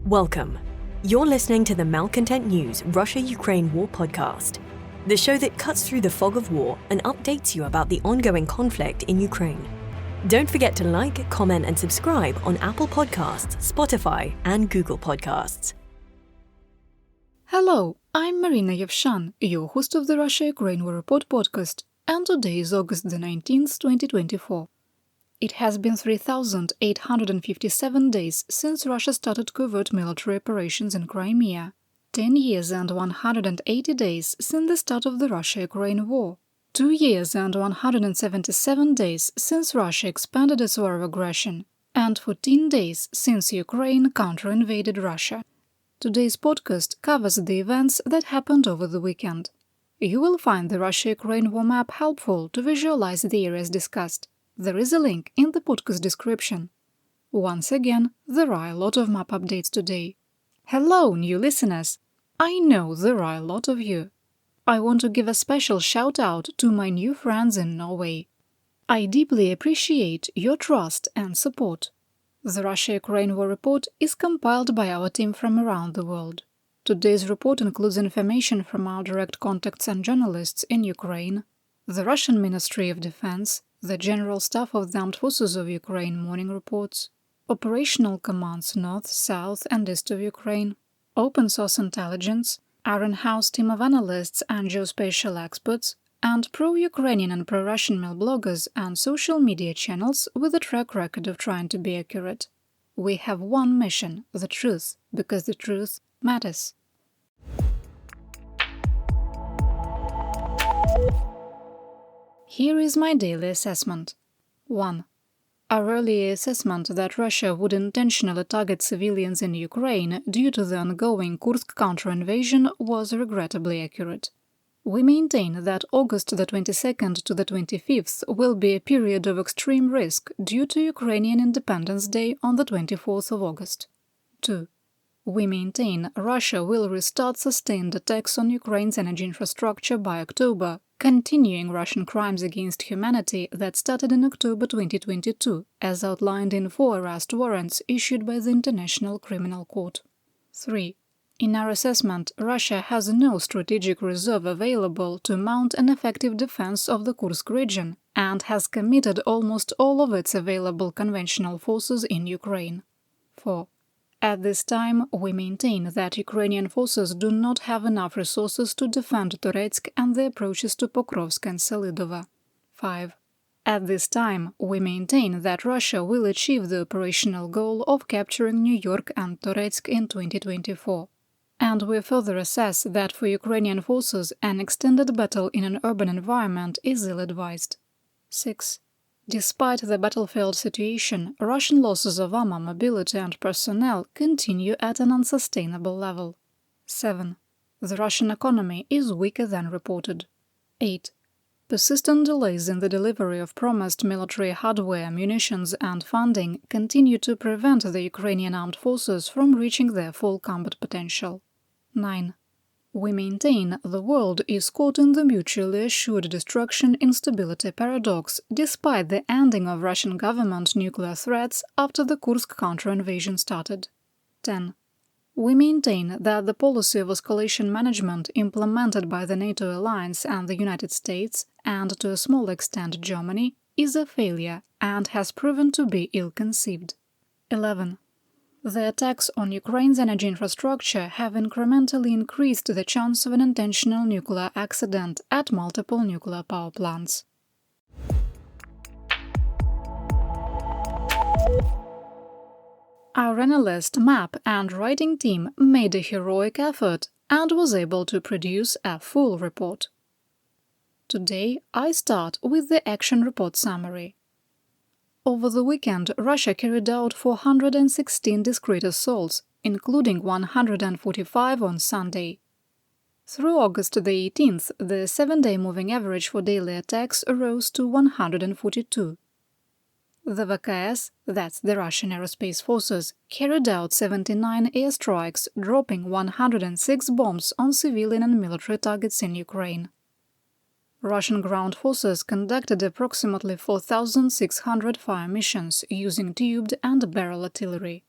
Welcome. You're listening to the Malcontent News Russia-Ukraine War podcast, the show that cuts through the fog of war and updates you about the ongoing conflict in Ukraine. Don't forget to like, comment, and subscribe on Apple Podcasts, Spotify, and Google Podcasts. Hello, I'm Marina Yevshan, your host of the Russia-Ukraine War Report podcast, and today is August the 19th, 2024. It has been 3,857 days since Russia started covert military operations in Crimea, 10 years and 180 days since the start of the Russia-Ukraine war, 2 years and 177 days since Russia expanded its war of aggression, and 14 days since Ukraine counter-invaded Russia. Today's podcast covers the events that happened over the weekend. You will find the Russia-Ukraine war map helpful to visualize the areas discussed. There is a link in the podcast description. Once again, there are a lot of map updates today. Hello, new listeners! I know there are a lot of you. I want to give a special shout-out to my new friends in Norway. I deeply appreciate your trust and support. The Russia-Ukraine War Report is compiled by our team from around the world. Today's report includes information from our direct contacts and journalists in Ukraine, the Russian Ministry of Defense, the General Staff of the Armed Forces of Ukraine morning reports, operational commands north, south and east of Ukraine, open source intelligence, Iron House team of analysts and geospatial experts, and pro-Ukrainian and pro-Russian mail bloggers and social media channels with a track record of trying to be accurate. We have one mission, the truth, because the truth matters. Here is my daily assessment. 1. Our earlier assessment that Russia would intentionally target civilians in Ukraine due to the ongoing Kursk counter-invasion was regrettably accurate. We maintain that August the 22nd to the 25th will be a period of extreme risk due to Ukrainian Independence Day on the 24th of August. 2. We maintain Russia will restart sustained attacks on Ukraine's energy infrastructure by October, continuing Russian crimes against humanity that started in October 2022, as outlined in 4 arrest warrants issued by the International Criminal Court. 3. In our assessment, Russia has no strategic reserve available to mount an effective defense of the Kursk region and has committed almost all of its available conventional forces in Ukraine. 4. At this time, we maintain that Ukrainian forces do not have enough resources to defend Donetsk and the approaches to Pokrovsk and Selidova. 5. At this time, we maintain that Russia will achieve the operational goal of capturing New York and Donetsk in 2024. And we further assess that for Ukrainian forces, an extended battle in an urban environment is ill-advised. 6. Despite the battlefield situation, Russian losses of armor, mobility and personnel continue at an unsustainable level. 7. The Russian economy is weaker than reported. 8. Persistent delays in the delivery of promised military hardware, munitions and funding continue to prevent the Ukrainian armed forces from reaching their full combat potential. 9. We maintain the world is caught in the mutually assured destruction instability paradox despite the ending of Russian government nuclear threats after the Kursk counter-invasion started. 10. We maintain that the policy of escalation management implemented by the NATO alliance and the United States, and to a small extent Germany, is a failure and has proven to be ill-conceived. 11. The attacks on Ukraine's energy infrastructure have incrementally increased the chance of an intentional nuclear accident at multiple nuclear power plants. Our analyst, map and writing team made a heroic effort and was able to produce a full report. Today, I start with the action report summary. Over the weekend, Russia carried out 416 discrete assaults, including 145 on Sunday. Through August the 18th, the 7-day moving average for daily attacks rose to 142. The VKS, that's the Russian Aerospace Forces, carried out 79 airstrikes, dropping 106 bombs on civilian and military targets in Ukraine. Russian ground forces conducted approximately 4,600 fire missions using tubed and barrel artillery.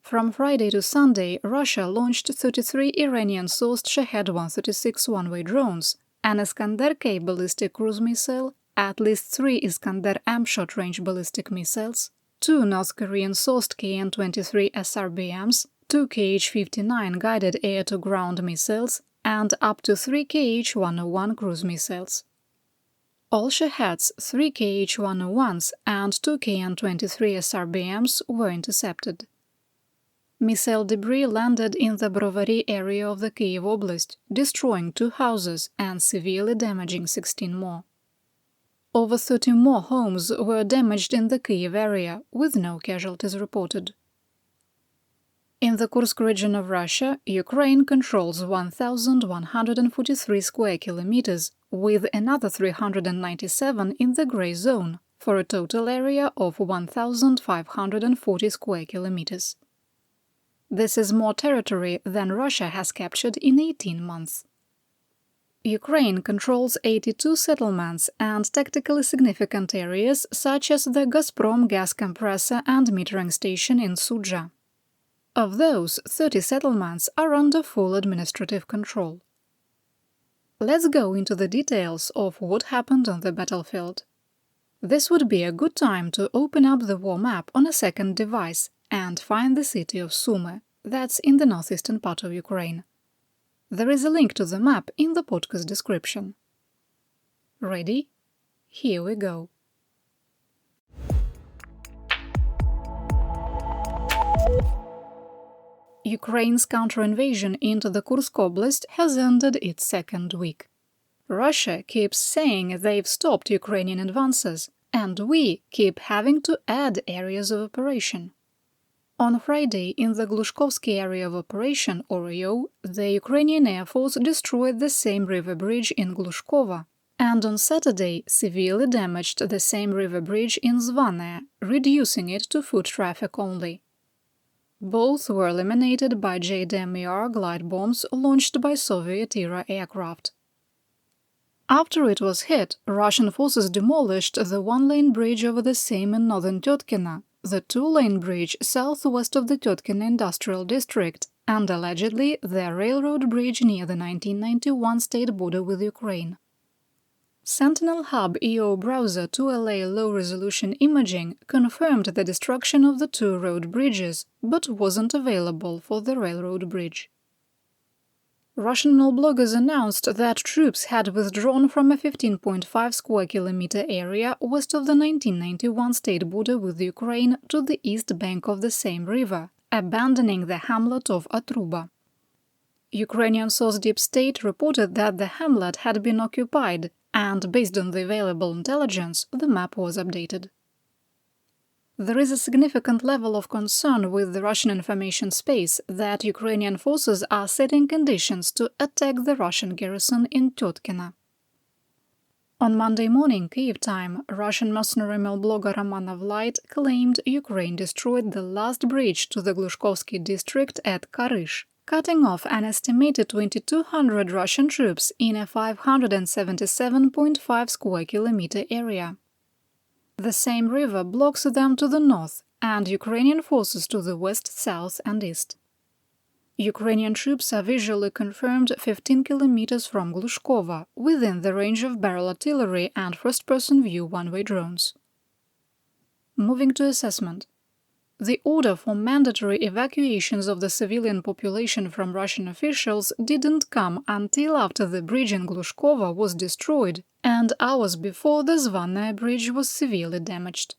From Friday to Sunday, Russia launched 33 Iranian-sourced Shahed-136 one-way drones, an Iskander-K ballistic cruise missile, at least 3 Iskander-M short-range ballistic missiles, 2 North Korean-sourced KN-23 SRBMs, 2 Kh-59 guided air-to-ground missiles, and up to 3 Kh-101 cruise missiles. All Shaheds, 3 Kh-101s and 2 KN-23 SRBMs were intercepted. Missile debris landed in the Brovary area of the Kyiv Oblast, destroying 2 houses and severely damaging 16 more. Over 30 more homes were damaged in the Kyiv area, with no casualties reported. In the Kursk region of Russia, Ukraine controls 1,143 square kilometers, with another 397 in the grey zone, for a total area of 1,540 square kilometers. This is more territory than Russia has captured in 18 months. Ukraine controls 82 settlements and tactically significant areas such as the Gazprom gas compressor and metering station in Sudzha. Of those, 30 settlements are under full administrative control. Let's go into the details of what happened on the battlefield. This would be a good time to open up the war map on a second device and find the city of Sumy, that's in the northeastern part of Ukraine. There is a link to the map in the podcast description. Ready? Here we go. Ukraine's counter-invasion into the Kursk Oblast has ended its second week. Russia keeps saying they've stopped Ukrainian advances, and we keep having to add areas of operation. On Friday, in the Glushkovsky area of operation, ORIO, the Ukrainian Air Force destroyed the same river bridge in Glushkovo, and on Saturday severely damaged the same river bridge in Zvane, reducing it to foot traffic only. Both were eliminated by JDAM-ER glide bombs launched by Soviet-era aircraft. After it was hit, Russian forces demolished the one-lane bridge over the Seym in northern Tetkina, the two-lane bridge southwest of the Tetkina industrial district, and allegedly the railroad bridge near the 1991 state border with Ukraine. Sentinel Hub EO browser 2LA low-resolution imaging confirmed the destruction of the 2 road bridges, but wasn't available for the railroad bridge. Russian bloggers announced that troops had withdrawn from a 15.5 square kilometer area west of the 1991 state border with Ukraine to the east bank of the same river, abandoning the hamlet of Atruba. Ukrainian source Deep State reported that the hamlet had been occupied, and based on the available intelligence, the map was updated. There is a significant level of concern with the Russian information space that Ukrainian forces are setting conditions to attack the Russian garrison in Tetkina. On Monday morning, Kyiv time, Russian mercenary mail blogger Romanov Light claimed Ukraine destroyed the last bridge to the Glushkovsky district at Karish, cutting off an estimated 2,200 Russian troops in a 577.5 square kilometer area. The same river blocks them to the north, and Ukrainian forces to the west, south and east. Ukrainian troops are visually confirmed 15 kilometers from Glushkovo, within the range of barrel artillery and first-person view one-way drones. Moving to assessment. The order for mandatory evacuations of the civilian population from Russian officials didn't come until after the bridge in Glushkovo was destroyed and hours before the Zvane bridge was severely damaged.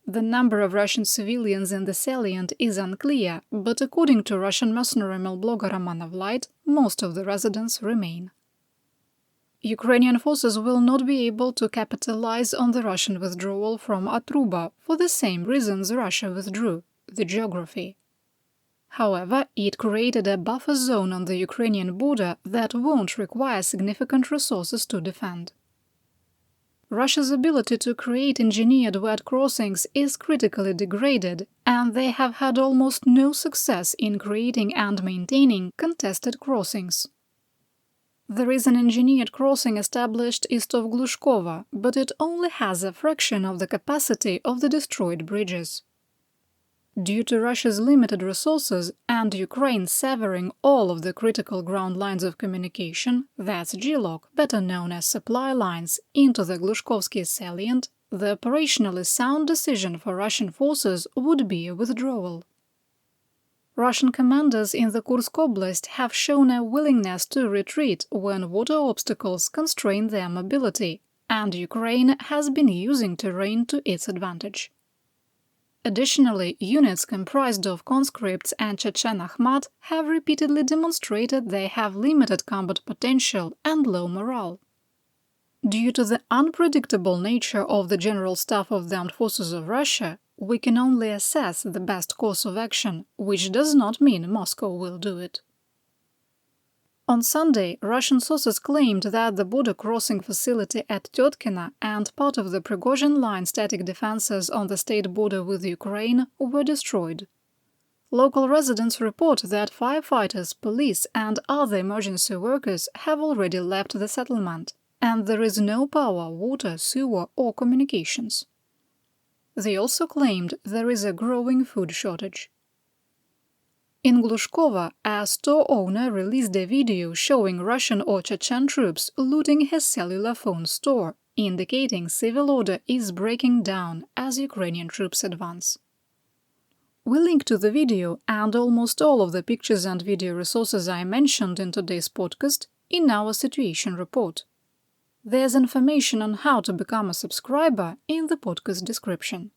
The number of Russian civilians in the salient is unclear, but according to Russian mercenary mail blogger Romanov Light, most of the residents remain. Ukrainian forces will not be able to capitalize on the Russian withdrawal from Atruba for the same reasons Russia withdrew – the geography. However, it created a buffer zone on the Ukrainian border that won't require significant resources to defend. Russia's ability to create engineered wet crossings is critically degraded, and they have had almost no success in creating and maintaining contested crossings. There is an engineered crossing established east of Glushkovo, but it only has a fraction of the capacity of the destroyed bridges. Due to Russia's limited resources and Ukraine severing all of the critical ground lines of communication, that's Glog, better known as supply lines, into the Glushkovsky salient, the operationally sound decision for Russian forces would be a withdrawal. Russian commanders in the Kursk Oblast have shown a willingness to retreat when water obstacles constrain their mobility, and Ukraine has been using terrain to its advantage. Additionally, units comprised of conscripts and Chechen Ahmad have repeatedly demonstrated they have limited combat potential and low morale. Due to the unpredictable nature of the general staff of the armed forces of Russia, we can only assess the best course of action, which does not mean Moscow will do it. On Sunday, Russian sources claimed that the border crossing facility at Tetkino and part of the Prigozhin line static defenses on the state border with Ukraine were destroyed. Local residents report that firefighters, police and other emergency workers have already left the settlement, and there is no power, water, sewer or communications. They also claimed there is a growing food shortage. In Glushkova, a store owner released a video showing Russian or Chechen troops looting his cellular phone store, indicating civil order is breaking down as Ukrainian troops advance. We link to the video and almost all of the pictures and video resources I mentioned in today's podcast in our situation report. There's information on how to become a subscriber in the podcast description.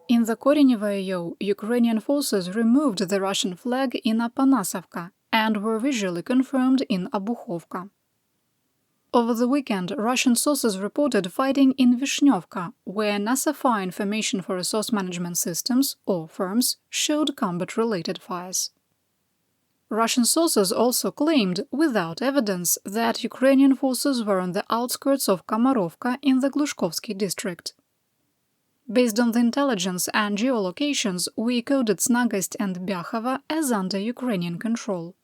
In the Korenevo, Ukrainian forces removed the Russian flag in Apanasovka and were visually confirmed in Obukhovka. Over the weekend, Russian sources reported fighting in Vishnyovka, where NASA Fire Information for Resource Management Systems, or FIRMS, showed combat-related fires. Russian sources also claimed, without evidence, that Ukrainian forces were on the outskirts of Komarovka in the Glushkovsky district. Based on the intelligence and geolocations, we coded Snagost and Byakhovo as under Ukrainian control.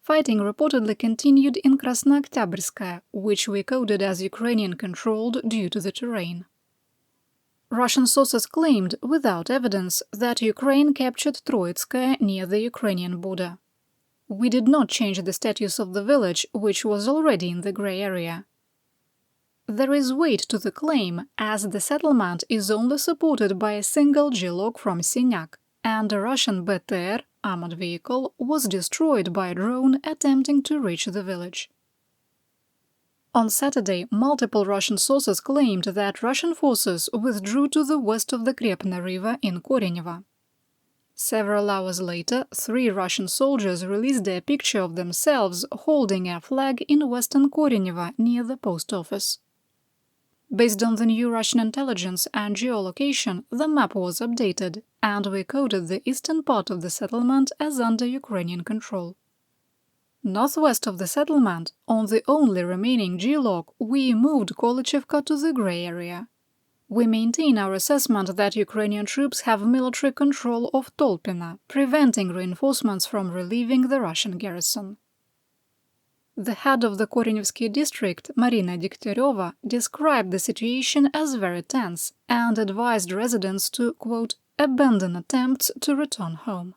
Fighting reportedly continued in Krasnooktyabrsky, which we coded as Ukrainian-controlled due to the terrain. Russian sources claimed, without evidence, that Ukraine captured Troitskaya near the Ukrainian border. We did not change the status of the village, which was already in the grey area. There is weight to the claim, as the settlement is only supported by a single Glog from Sinyak, and a Russian BTR, armored vehicle, was destroyed by a drone attempting to reach the village. On Saturday, multiple Russian sources claimed that Russian forces withdrew to the west of the Krepna River in Korenevo. Several hours later, 3 Russian soldiers released a picture of themselves holding a flag in western Korenevo near the post office. Based on the new Russian intelligence and geolocation, the map was updated, and we coded the eastern part of the settlement as under Ukrainian control. Northwest of the settlement, on the only remaining Glog, we moved Kolychevka to the grey area. We maintain our assessment that Ukrainian troops have military control of Tolpina, preventing reinforcements from relieving the Russian garrison. The head of the Korenevsky district, Marina Yevshan, described the situation as very tense and advised residents to, quote, abandon attempts to return home.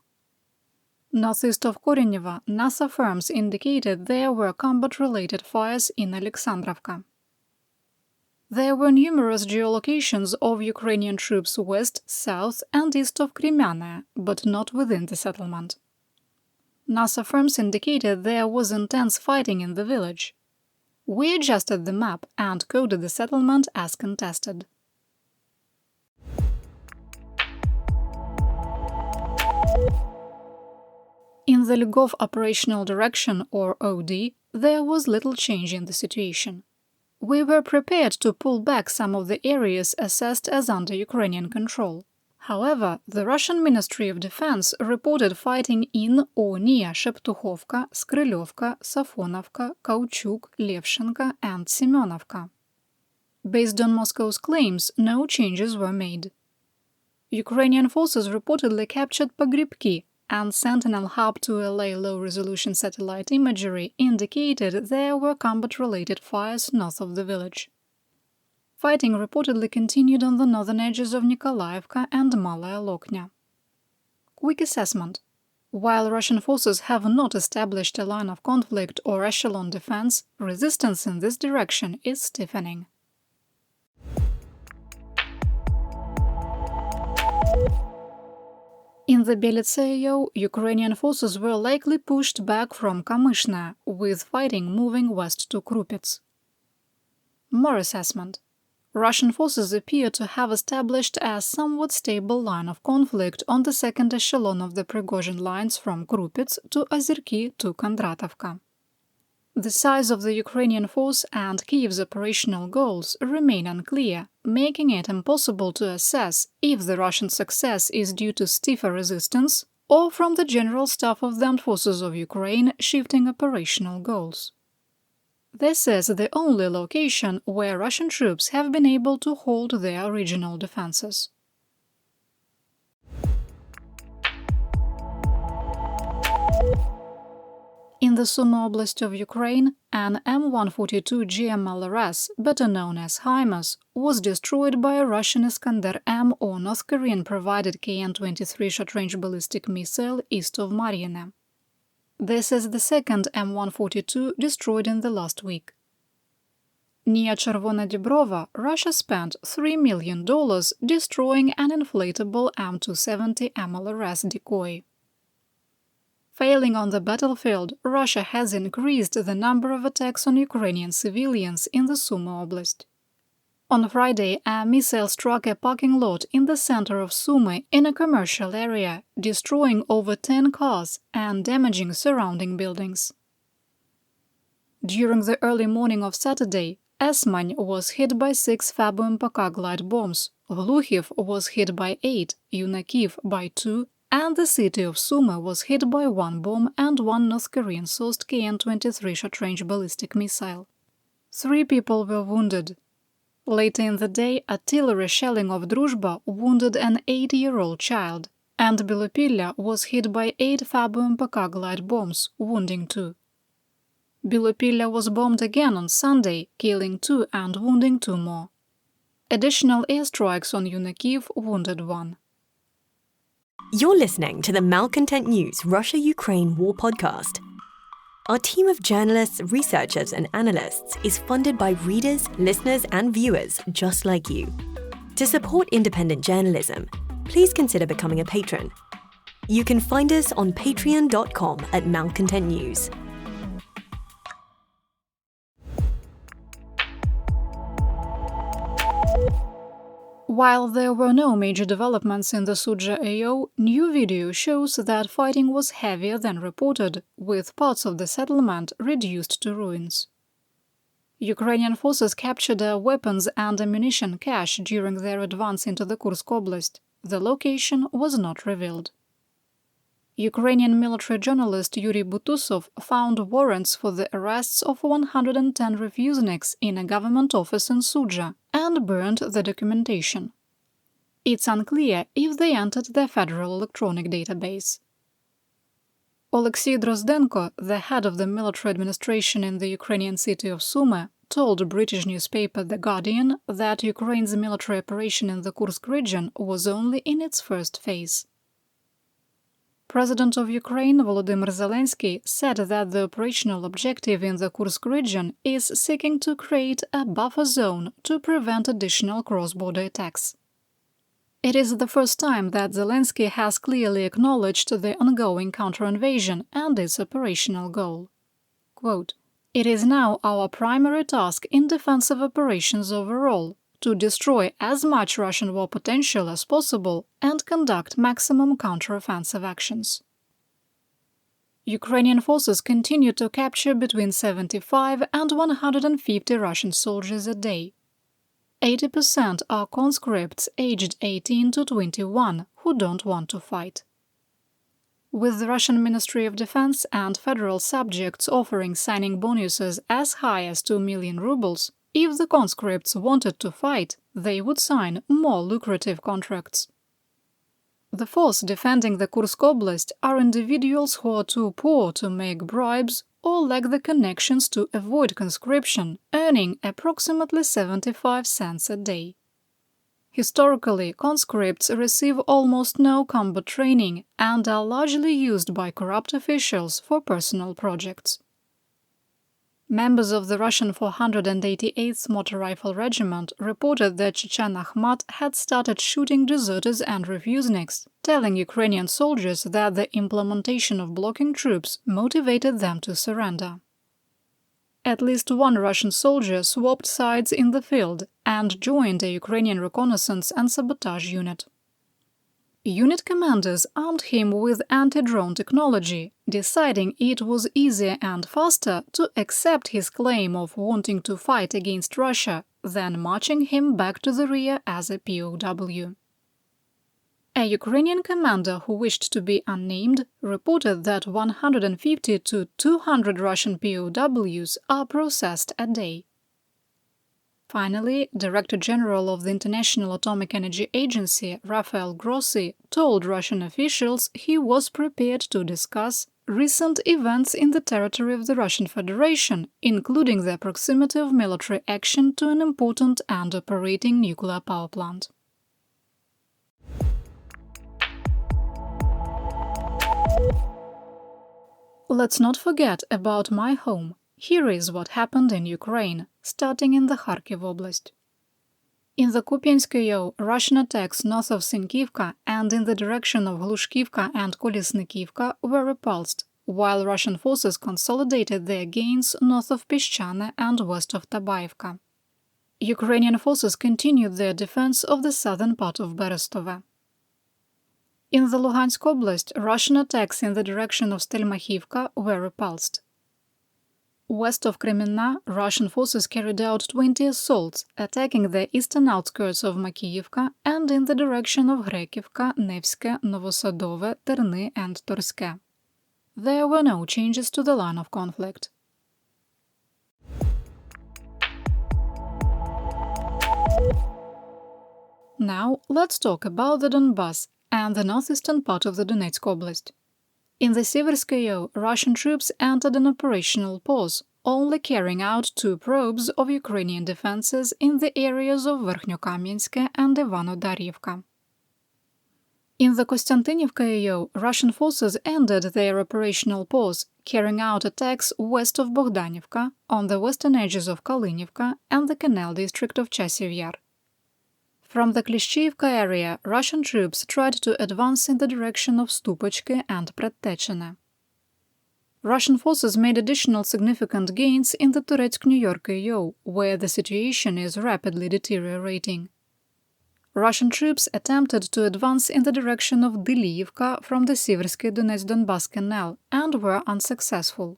Northeast of Korenevo, NASA firms indicated there were combat-related fires in Alexandrovka. There were numerous geolocations of Ukrainian troops west, south and east of Krymiana, but not within the settlement. NASA firms indicated there was intense fighting in the village. We adjusted the map and coded the settlement as contested. In the Lgov operational direction, or OD, there was little change in the situation. We were prepared to pull back some of the areas assessed as under Ukrainian control. However, the Russian Ministry of Defense reported fighting in or near Sheptuhovka, Skrylovka, Safonovka, Kauchuk, Levshenka and Semenovka. Based on Moscow's claims, no changes were made. Ukrainian forces reportedly captured Pogribki, and Sentinel Hub 2LA low-resolution satellite imagery indicated there were combat-related fires north of the village. Fighting reportedly continued on the northern edges of Nikolaevka and Malaya Loknya. Quick assessment. While Russian forces have not established a line of conflict or echelon defense, resistance in this direction is stiffening. In the Belaya, Ukrainian forces were likely pushed back from Kamyshna, with fighting moving west to Krupets. More assessment. Russian forces appear to have established a somewhat stable line of conflict on the second echelon of the Prigozhin lines from Krupets to Ozerki to Kondratovka. The size of the Ukrainian force and Kyiv's operational goals remain unclear, making it impossible to assess if the Russian success is due to stiffer resistance or from the general staff of the armed forces of Ukraine shifting operational goals. This is the only location where Russian troops have been able to hold their regional defenses. In the Sumy Oblast of Ukraine, an M142 GMLRS, better known as HIMARS, was destroyed by a Russian Iskander-M or North Korean-provided KN-23 short-range ballistic missile east of Marina. This is the second M142 destroyed in the last week. Near Chervona Dibrova, Russia spent $3 million destroying an inflatable M270 MLRS decoy. Failing on the battlefield, Russia has increased the number of attacks on Ukrainian civilians in the Sumy Oblast. On Friday, a missile struck a parking lot in the center of Sumy in a commercial area, destroying over 10 cars and damaging surrounding buildings. During the early morning of Saturday, Esmany was hit by 6 Fabu-MPK glide bombs, Glushkovsky was hit by 8, Yunakiv by 2, and the city of Sumy was hit by 1 bomb and 1 North Korean-sourced KN-23 short-range ballistic missile. 3 people were wounded. Later in the day, artillery shelling of Druzhba wounded an 8-year-old child, and Belopilya was hit by 8 Fabu-MPK glide bombs, wounding 2. Belopilya was bombed again on Sunday, killing 2 and wounding 2 more. Additional airstrikes on Yunakiv wounded 1. You're listening to the Malcontent News Russia-Ukraine War Podcast. Our team of journalists, researchers, and analysts is funded by readers, listeners, and viewers just like you. To support independent journalism, please consider becoming a patron. You can find us on patreon.com/malcontentnews. While there were no major developments in the Sudzha AO, new video shows that fighting was heavier than reported, with parts of the settlement reduced to ruins. Ukrainian forces captured a weapons and ammunition cache during their advance into the Kursk Oblast. The location was not revealed. Ukrainian military journalist Yuri Butusov found warrants for the arrests of 110 refuseniks in a government office in Sudzha and burned the documentation. It's unclear if they entered the federal electronic database. Oleksiy Drozdenko, the head of the military administration in the Ukrainian city of Sumy, told British newspaper The Guardian that Ukraine's military operation in the Kursk region was only in its first phase. President of Ukraine Volodymyr Zelensky said that the operational objective in the Kursk region is seeking to create a buffer zone to prevent additional cross-border attacks. It is the first time that Zelensky has clearly acknowledged the ongoing counter-invasion and its operational goal. Quote, "It is now our primary task in defensive operations overall to destroy as much Russian war potential as possible and conduct maximum counter-offensive actions." Ukrainian forces continue to capture between 75 and 150 Russian soldiers a day. 80% are conscripts aged 18 to 21 who don't want to fight. With the Russian Ministry of Defense and federal subjects offering signing bonuses as high as 2 million rubles, if the conscripts wanted to fight, they would sign more lucrative contracts. the force defending the Kursk Oblast are individuals who are too poor to make bribes or lack the connections to avoid conscription, earning approximately 75 cents a day. Historically, conscripts receive almost no combat training and are largely used by corrupt officials for personal projects. Members of the Russian 488th Motor Rifle Regiment reported that Chechen Ahmad had started shooting deserters and refuseniks, telling Ukrainian soldiers that the implementation of blocking troops motivated them to surrender. At least one Russian soldier swapped sides in the field and joined a Ukrainian reconnaissance and sabotage unit. Unit commanders armed him with anti-drone technology, deciding it was easier and faster to accept his claim of wanting to fight against Russia than marching him back to the rear as a POW. A Ukrainian commander who wished to be unnamed reported that 150 to 200 Russian POWs are processed a day. Finally, Director General of the International Atomic Energy Agency, Rafael Grossi, told Russian officials he was prepared to discuss recent events in the territory of the Russian Federation, including the proximity of military action to an important and operating nuclear power plant. Let's not forget about my home. Here is what happened in Ukraine, starting in the Kharkiv Oblast. In the Kupiansk-Oblast, Russian attacks north of Sinkivka and in the direction of Glushkovsky and Kolesnikivka were repulsed, while Russian forces consolidated their gains north of Peshchane and west of Tabaivka. Ukrainian forces continued their defense of the southern part of Berestove. In the Luhansk Oblast, Russian attacks in the direction of Stelmachivka were repulsed. West of Kremenna, Russian forces carried out 20 assaults, attacking the eastern outskirts of Makiyivka and in the direction of Grekivka, Nevske, Novosadove, Terny and Torske. There were no changes to the line of conflict. Now, let's talk about the Donbass and the northeastern part of the Donetsk Oblast. In the Severskoye, Russian troops entered an operational pause, only carrying out 2 probes of Ukrainian defenses in the areas of Verkhnyokamyensk and Ivano-Darivka. In the Kostiantynivka, Russian forces ended their operational pause, carrying out attacks west of Bogdanivka, on the western edges of Kalinivka and the canal district of Chasiv Yar. From the Klishchiivka area, Russian troops tried to advance in the direction of Stupochki and Predtechene. Russian forces made additional significant gains in the Turецк-New York AO, where the situation is rapidly deteriorating. Russian troops attempted to advance in the direction of Diliivka from the Seversky Donetsk-Donbass Canal and were unsuccessful.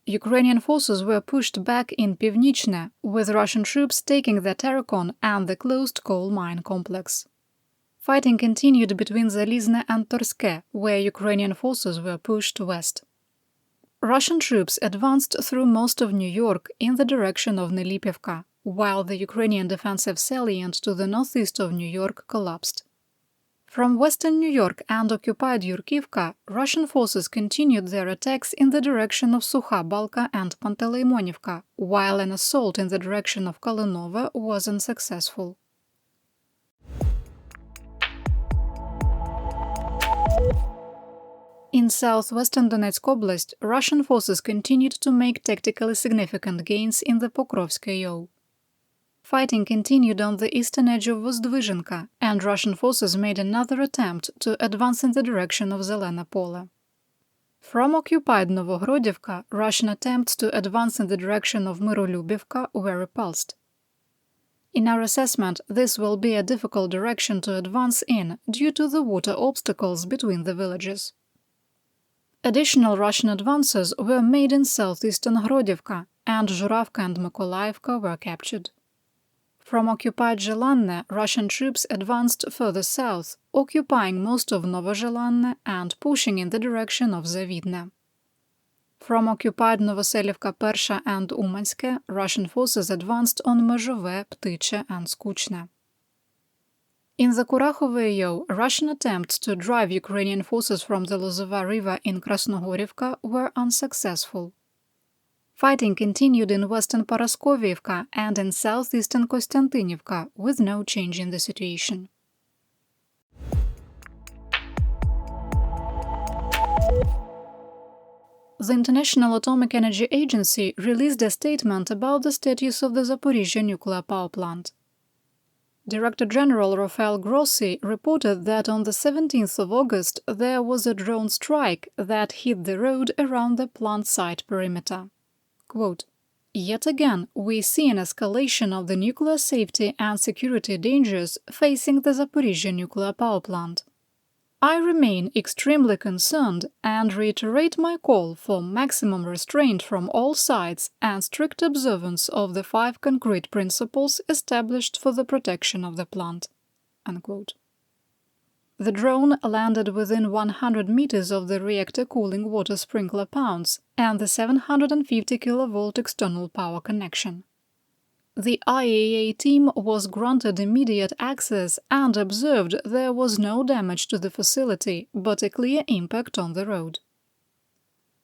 Ukrainian forces were pushed back in Pivnichne, with Russian troops taking the Tarakon and the closed coal mine complex. Fighting continued between Zalizne and Torske, where Ukrainian forces were pushed west. Russian troops advanced through most of New York in the direction of Nelipivka, while the Ukrainian defensive salient to the northeast of New York collapsed. From western New York and occupied Yurkivka, Russian forces continued their attacks in the direction of Sukha Balka and Panteleimонivka, while an assault in the direction of Korenevo was unsuccessful. In southwestern Donetsk Oblast, Russian forces continued to make tactically significant gains in the Pokrovsk-AO. Fighting continued on the eastern edge of Vozdvizhenka, and Russian forces made another attempt to advance in the direction of Zelena Pole. From occupied Novogrodivka, Russian attempts to advance in the direction of Myrolubivka were repulsed. In our assessment, this will be a difficult direction to advance in due to the water obstacles between the villages. Additional Russian advances were made in southeastern Grodivka, and Zhuravka and Mykolaiivka were captured. From occupied Zhelanne, Russian troops advanced further south, occupying most of Novozhelanne and pushing in the direction of Zavidne. From occupied Novoselivka Persha and Umanske, Russian forces advanced on Mezhove, Ptyche and Skuchne. In the Kurahovo, Russian attempts to drive Ukrainian forces from the Lozova River in Krasnohorivka were unsuccessful. Fighting continued in western Paraskoviivka and in southeastern Kostantinivka, with no change in the situation. The International Atomic Energy Agency released a statement about the status of the Zaporizhzhia nuclear power plant. Director General Rafael Grossi reported that on the 17th of August there was a drone strike that hit the road around the plant site perimeter. Quote, "Yet again, we see an escalation of the nuclear safety and security dangers facing the Zaporizhzhia nuclear power plant. I remain extremely concerned and reiterate my call for maximum restraint from all sides and strict observance of the 5 concrete principles established for the protection of the plant." Unquote. The drone landed within 100 meters of the reactor cooling water sprinkler pounds and the 750 kV external power connection. The IAEA team was granted immediate access and observed there was no damage to the facility, but a clear impact on the road.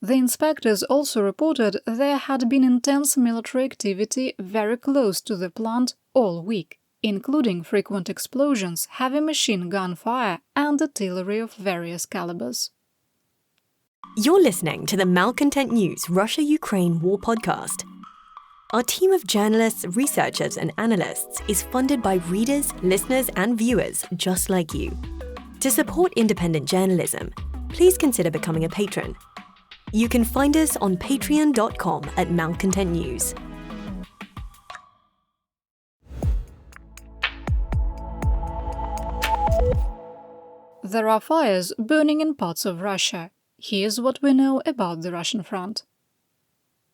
The inspectors also reported there had been intense military activity very close to the plant all week, including frequent explosions, heavy machine gun fire, and artillery of various calibers. You're listening to the Malcontent News Russia-Ukraine War Podcast. Our team of journalists, researchers, and analysts is funded by readers, listeners, and viewers just like you. To support independent journalism, please consider becoming a patron. You can find us on patreon.com/malcontentnews. There are fires burning in parts of Russia. Here's what we know about the Russian front.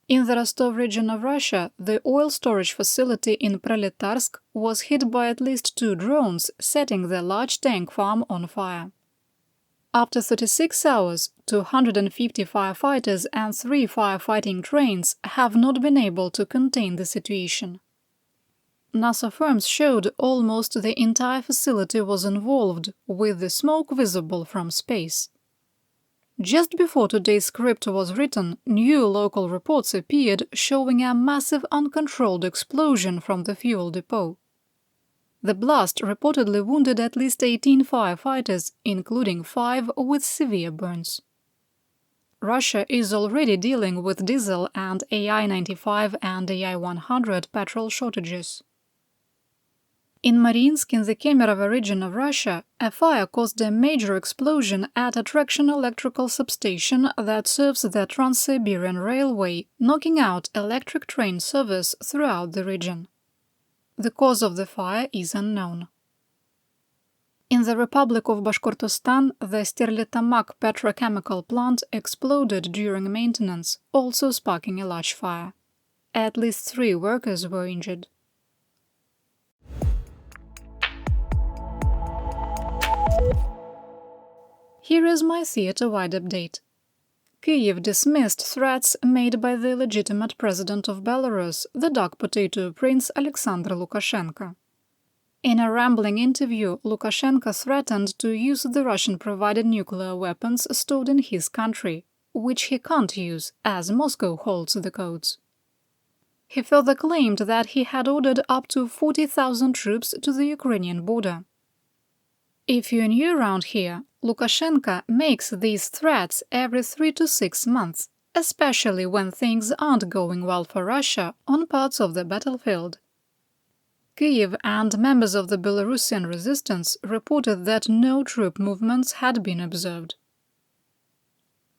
In the Rostov region of Russia, the oil storage facility in Proletarsk was hit by at least 2 drones, setting the large tank farm on fire. After 36 hours, 250 firefighters and 3 firefighting trains have not been able to contain the situation. NASA firms showed almost the entire facility was involved, with the smoke visible from space. Just before today's script was written, new local reports appeared showing a massive uncontrolled explosion from the fuel depot. The blast reportedly wounded at least 18 firefighters, including 5 with severe burns. Russia is already dealing with diesel and AI-95 and AI-100 petrol shortages. In Mariinsk, in the Kemerovo region of Russia, a fire caused a major explosion at a traction electrical substation that serves the Trans-Siberian Railway, knocking out electric train service throughout the region. The cause of the fire is unknown. In the Republic of Bashkortostan, the Sterlitamak petrochemical plant exploded during maintenance, also sparking a large fire. At least 3 workers were injured. Here is my theater-wide update. Kyiv dismissed threats made by the legitimate president of Belarus, the dog potato prince Alexander Lukashenko. In a rambling interview, Lukashenko threatened to use the Russian-provided nuclear weapons stored in his country, which he can't use, as Moscow holds the codes. He further claimed that he had ordered up to 40,000 troops to the Ukrainian border. If you're new around here, Lukashenko makes these threats every 3 to 6 months, especially when things aren't going well for Russia on parts of the battlefield. Kyiv and members of the Belarusian resistance reported that no troop movements had been observed.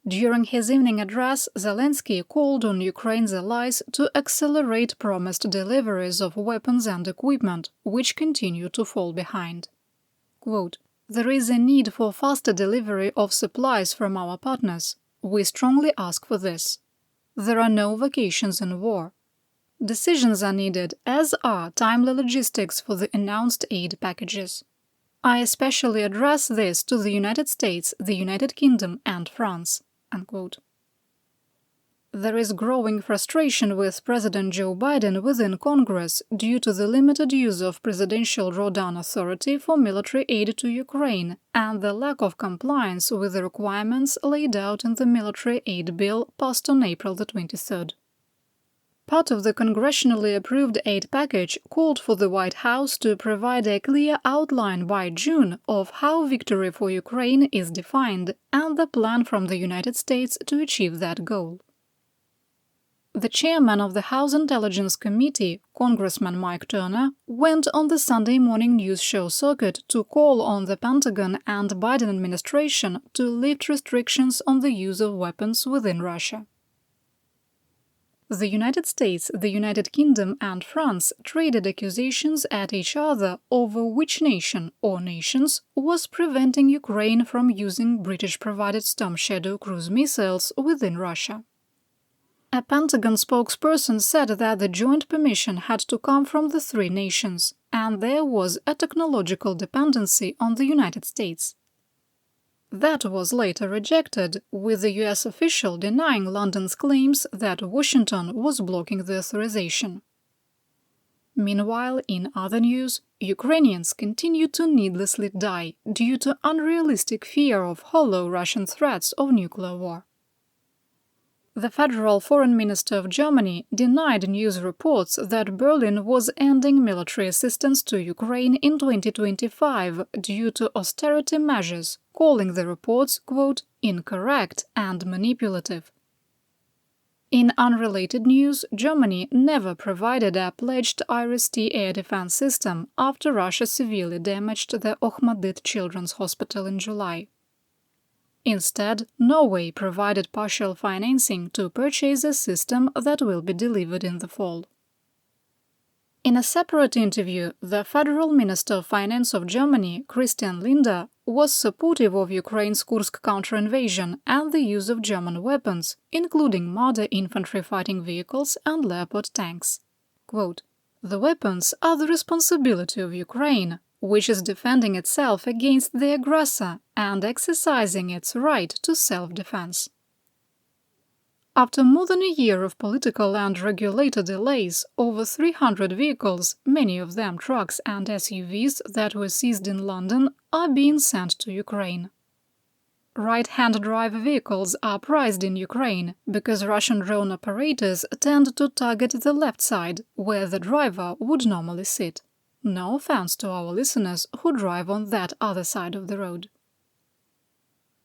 During his evening address, Zelensky called on Ukraine's allies to accelerate promised deliveries of weapons and equipment, which continue to fall behind. Quote, "There is a need for faster delivery of supplies from our partners. We strongly ask for this. There are no vacations in war. Decisions are needed, as are timely logistics for the announced aid packages. I especially address this to the United States, the United Kingdom, and France." Unquote. there is growing frustration with President Joe Biden within Congress due to the limited use of presidential drawdown authority for military aid to Ukraine and the lack of compliance with the requirements laid out in the military aid bill passed on April 23rd. Part of the congressionally approved aid package called for the White House to provide a clear outline by June of how victory for Ukraine is defined and the plan from the United States to achieve that goal. The chairman of the House Intelligence Committee, Congressman Mike Turner, went on the Sunday morning news show circuit to call on the Pentagon and Biden administration to lift restrictions on the use of weapons within Russia. The United States, the United Kingdom and France traded accusations at each other over which nation or nations was preventing Ukraine from using British-provided Storm Shadow cruise missiles within Russia. A Pentagon spokesperson said that the joint permission had to come from the three nations, and there was a technological dependency on the United States. That was later rejected, with the US official denying London's claims that Washington was blocking the authorization. Meanwhile, in other news, Ukrainians continue to needlessly die due to unrealistic fear of hollow Russian threats of nuclear war. The Federal Foreign Minister of Germany denied news reports that Berlin was ending military assistance to Ukraine in 2025 due to austerity measures, calling the reports, quote, incorrect and manipulative. In unrelated news, Germany never provided a pledged IRIS-T air defense system after Russia severely damaged the Okhmadit Children's Hospital in July. Instead, Norway provided partial financing to purchase a system that will be delivered in the fall. In a separate interview, the Federal Minister of Finance of Germany, Christian Lindner, was supportive of Ukraine's Kursk counter-invasion and the use of German weapons, including Marder infantry fighting vehicles and Leopard tanks. Quote, "The weapons are the responsibility of Ukraine, which is defending itself against the aggressor and exercising its right to self-defense." After more than a year of political and regulator delays, over 300 vehicles, many of them trucks and SUVs that were seized in London, are being sent to Ukraine. Right-hand drive vehicles are prized in Ukraine because Russian drone operators tend to target the left side, where the driver would normally sit. No offense to our listeners who drive on that other side of the road.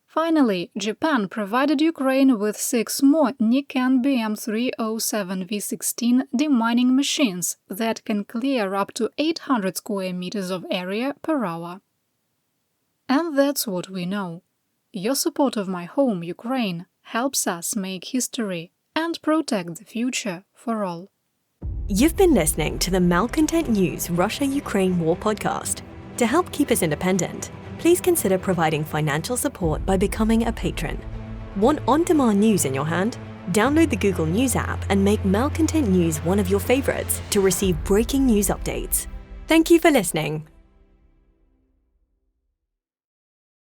Finally, Japan provided Ukraine with 6 more Nikken BM307V16 demining machines that can clear up to 800 square meters of area per hour. And that's what we know. Your support of my home, Ukraine, helps us make history and protect the future for all. You've been listening to the Malcontent News Russia-Ukraine War podcast. To help keep us independent, please consider providing financial support by becoming a patron. Want on-demand news in your hand? Download the Google News app and make Malcontent News one of your favorites to receive breaking news updates. Thank you for listening.